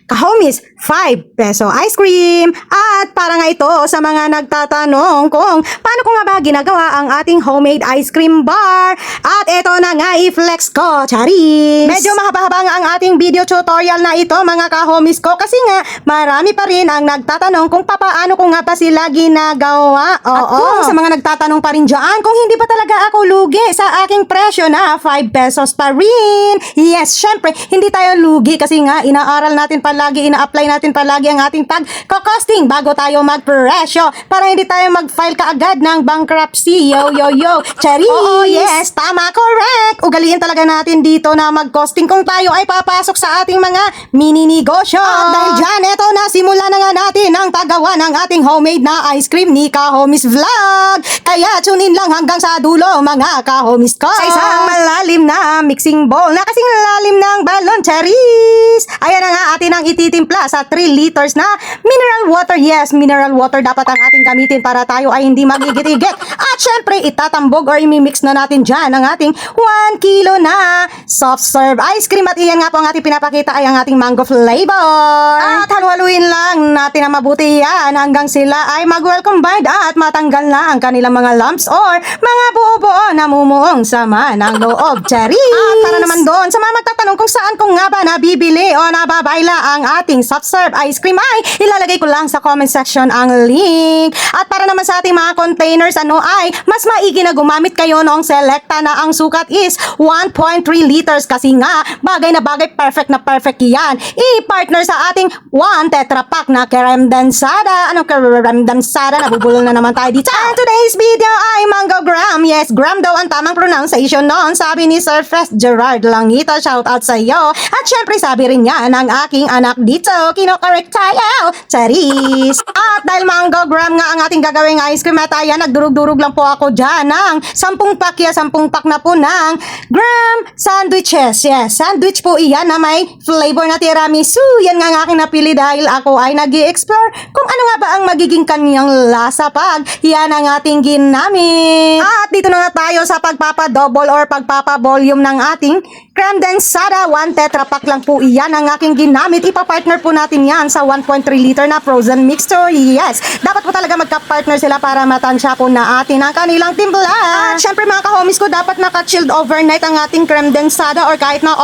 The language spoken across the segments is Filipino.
Kahomies, 5 peso ice cream. At para nga ito sa mga nagtatanong kung paano ko nga ba ginagawa ang ating homemade ice cream bar. At ito na nga i-flex ko, charis. Medyo mahaba-haba nga ang ating video tutorial na ito mga kahomies ko kasi nga marami pa rin ang nagtatanong kung paano ko nga ba sila ginagawa. At kung sa mga nagtatanong pa rin dyan, kung hindi ba talaga ako lugi sa aking presyo na 5 pesos pa rin. Yes, syempre, hindi tayo lugi kasi nga inaaral natin palagi, ina-apply natin palagi ang ating pag-costing bago tayo magpresyo para hindi tayo mag-file kaagad ng bankruptcy. Yo, yo, yo. Charis! Oo, yes, tama, correct. Ugaliin talaga natin dito na mag-costing kung tayo ay papasok sa ating mga mini-negosyo. At dahil dyan, eto na, simula na nga natin ang paggawa ng ating homemade na ice cream ni Kahomies Vlog. Kaya tune in lang hanggang sa dulo mga kahomies ko. Sa isang malalim na mixing bowl na kasing lalim ng balon, charis. Ayan na nga atin ang ititimpla sa 3 liters na mineral water. Yes, mineral water dapat ang ating gamitin para tayo ay hindi magigit-igit. At syempre, itatambog or imimix na natin dyan ang ating 1 kilo na soft serve ice cream. At iyan nga po ang ating pinapakita ay ang ating mango flavor. At haluhaluin lang natin ang mabuti yan hanggang sila ay mag-well combined at matanggal na ang kanilang mga lumps or mga buo-buo na mumuong sama ng loob, charis. At para naman doon sa mga magtatanong kung saan ko nga ba nabibili o nababayla ang ating soft serve ice cream ay ilalagay ko lang sa comment section ang link. At para naman sa ating mga containers ay mas maigi na gumamit kayo noong selecta na ang sukat is 1.3 liters kasi nga bagay na bagay, perfect na perfect yan. I-partner sa ating 1 tetra pack na creme densada. Anong creme densada? Nabubulol na naman tayo dito. And today's video ay mango gram. Yes, gram daw ang tamang pronunciation noon, sabi ni Sir Fest Gerard Langita. Shout out sa iyo. At syempre sabi rin niya ng aking anak dito, kino-correct tayo, charis. At dahil mango gram nga ang ating gagawing ice cream at ayan, nagdurug-durug lang po ako dyan ng 10 pack, 10 pack na po ng gram sandwiches. Yes, sandwich po iyan na may flavor na tiramisu. Yan nga ang aking napili dahil ako ay nag-i-explore kung ano nga ba ang magiging kanyang lasa pag yan ang ating ginamit. At dito na nga tayo sa pagpapa-double or pagpapa-volume ng ating creme densada. 1 tetra pack lang po iyan ang aking ginamit. Ipa-partner po natin yan sa 1.3 liter na frozen mixture. Yes, dapat po talaga magka-partner sila para matansya po na atin ang kanilang timpla. At syempre mga kahomies ko, dapat naka-chilled overnight ang ating creme densada or kahit na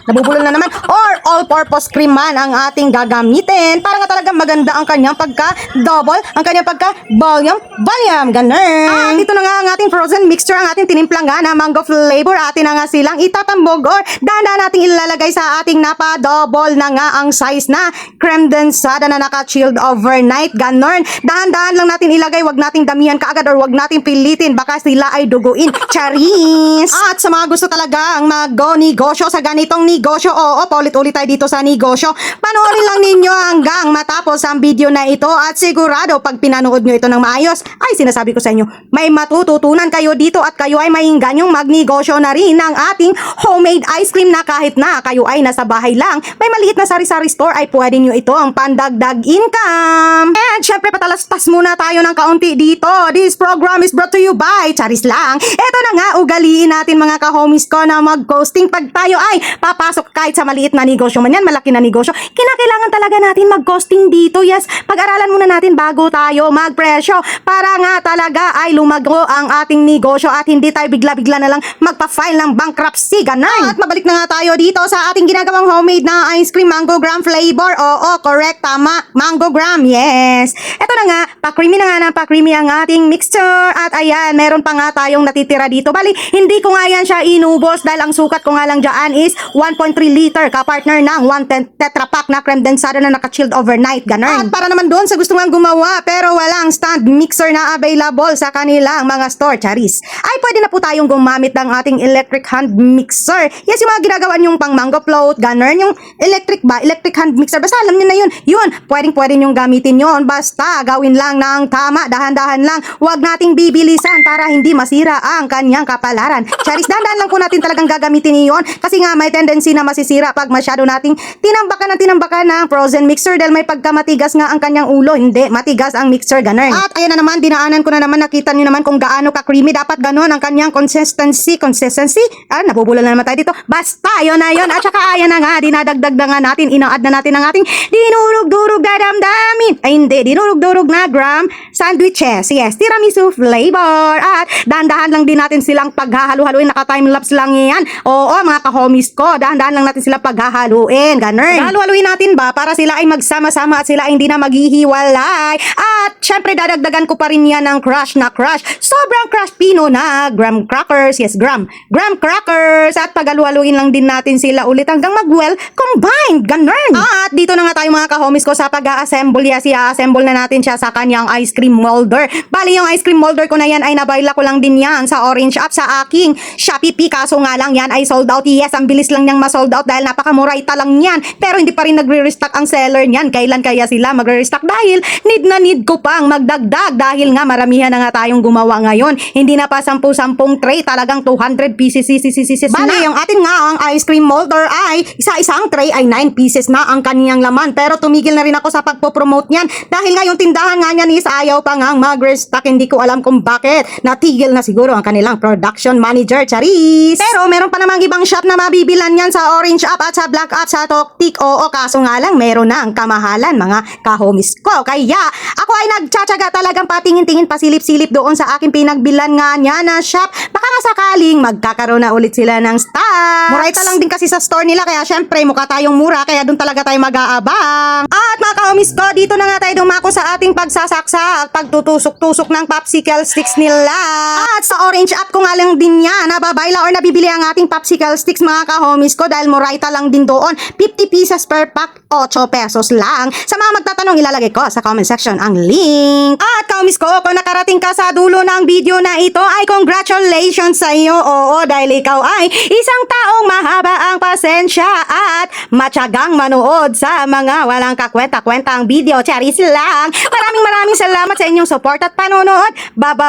nabubulol na naman, or all-purpose cream man ang ating gagamitin para nga talaga maganda ang kanyang pagka-double, ang kanyang pagka-volume, ganun. At dito na nga ang ating frozen mixture, ang ating tinimpla nga na mango flavor. Atin na nga silang itatambog or dahan-dahan nating ilalagay sa ating napa-double na nga ang size na creme densada na naka-chilled overnight, ganun. Dahan-dahan lang natin ilagay, wag nating damihan kaagad or wag nating pilitin, baka sila ay duguin, charis. At sa mga gusto talaga ang mag-negosyo sa ganitong negosyo, paulit-ulit tayo dito sa negosyo, panoorin lang ninyo hanggang matapos ang video na ito at sigurado pag pinanood nyo ito ng maayos ay sinasabi ko sa inyo, may matututunan kayo dito at kayo ay mainganyong magnegosyo na rin ng ating homemade ice cream na kahit na kayo ay nasa bahay lang, may maliit na sari-sari store ay pwede nyo ito ang pandagdag income. And syempre patalastas muna tayo ng kaunti dito. This program is brought to you by charis lang. Eto na nga, ugaliin natin mga kahomies ko na mag-costing pag tayo ay papasok kahit sa maliit na negosyo man yan, malaki na negosyo. Kinakailangan talaga natin mag-costing dito. Yes, pag-aralan muna natin bago tayo magpresyo para nga talaga ay lumago ang ating negosyo at hindi tayo bigla-bigla na lang magpa-file ng bankruptcy, ganun. At mabalik na nga tayo dito sa ating ginagawang homemade na ice cream mango gram flavor. Oo, correct, tama, mango gram, yes. Eto na nga, pa-creamy na nga na pa-creamy ang ating mixture. At ayan, meron pa nga tayong natitira dito. Bali, hindi ko nga yan siya inubos dahil ang sukat ko nga lang dyan is 1.3 liter ka-partner ng 1 tetra pack na creme densada na naka-chilled overnight, ganun. At para naman doon sa gusto nga gumawa pero walang stand mixer na available sa kanilang mga store, charis, ay pwede na po tayong gumamit ng ating electric hand mixer. Yes, yung mga ginagawa yung pang mango float, ganun, yung electric hand mixer, basta alam nyo na yun, pwede nyong gamitin yun, basta gawin lang ng tama, dahan-dahan lang, wag nating bibilisan para hindi masira ang kanyang kapalaran. Charis, dahan-dahan lang po natin talagang gagamitin yun kasi nga may tendency na masisira pag masyado nating tinambakan ng frozen mixer dahil may pagkamatigas nga ang kanyang ulo. Hindi, matigas ang mixer, ganun. At ayan na naman, dinaanan ko na naman, nakita nyo naman kung gaano ka-creamy, dapat ganun ang kanyang consistency, nabubulol Magugulo na naman tayo dito. Basta, yun na yun. At saka, ayan na nga, dinadagdag na nga natin, ina-add na natin ang ating dinurog-durog na damdamin. Ay, hindi, dinurog-durog na gram sandwiches. Yes, tiramisu flavor. At dahan-dahan lang din natin silang paghahalo-haluin. Naka-timelapse lang yan. Oo, mga kahomies ko, dahan-dahan lang natin sila paghahaluin. Ganun. Halo-haluin natin ba para sila ay magsama-sama at sila ay hindi na maghihiwalay. At syempre, dadagdagan ko pa rin yan ng crush na crush. Sobrang crush pino na graham crackers. Yes, graham crackers. At paghaluhaluin lang din natin sila ulit hanggang mag-well combined. Ganun. At dito na nga tayo mga kahomies ko sa pag-a-assemble. Yes, i-assemble na natin siya sa kanyang ice cream molder. Bali, yung ice cream molder ko na yan ay nabayla ko lang din yan sa Orange App sa aking Shopee. Kaso nga lang yan ay sold out. Yes, ang bilis lang niyang ma-sold out dahil napakamuraita lang yan. Pero hindi pa rin nagre-restock ang seller niyan. Kailan kaya sila magre-restock? Dahil need ko pang magdagdag dahil nga maramihan na nga tayong gumawa ngayon. Hindi na pa 10 tray, talagang 200 pieces. Bali, yung atin nga ang ice cream molder ay isa-isang tray ay 9 pieces na ang kaniyang laman. Pero tumigil na rin ako sa pagpo-promote niyan dahil nga yung tindahan nga niyan is ayaw pa nga mag-restock. Hindi ko alam kung bakit. Natigil na siguro ang kanilang production manager, charis. Pero meron pa namang ibang shop na mabibilan yan sa Orange App at sa Black App sa Toktik. Oo, kaso nga lang meron na ang kamahalan mga kahomies ko. Kaya ako ay nagtsatsaga talagang patingin-tingin pasilip-silip doon sa aking pinagbilan nga niya na shop. Baka nga sakaling magkakaroon na ulit sila ng stock. Muraita lang din kasi sa store nila kaya syempre mukha tayong mura kaya doon talaga tayo mag-aabang. At mga kahomies ko, dito na nga tayo dumako sa ating pagsasaksa at pagtutusok-tusok ng popsicle sticks nila. At sa Orange App ko nga lang din yan nababayla or nabibili ang ating popsicle sticks mga kahomies ko dahil muraita lang din doon. 50 pieces per pack, 8 pesos lang. Sa mga magtatanong, ilalagay ko sa comment section ang link. At kahomies ko, kung nakarating ka sa dulo ng video na ito ay congratulations sa iyo. Oo, dahil ikaw ay isang taong mahaba ang pasensya at matyagang manood sa mga walang kakwenta-kwentang video. Charis lang. Maraming salamat sa inyong support at panonood. Bye!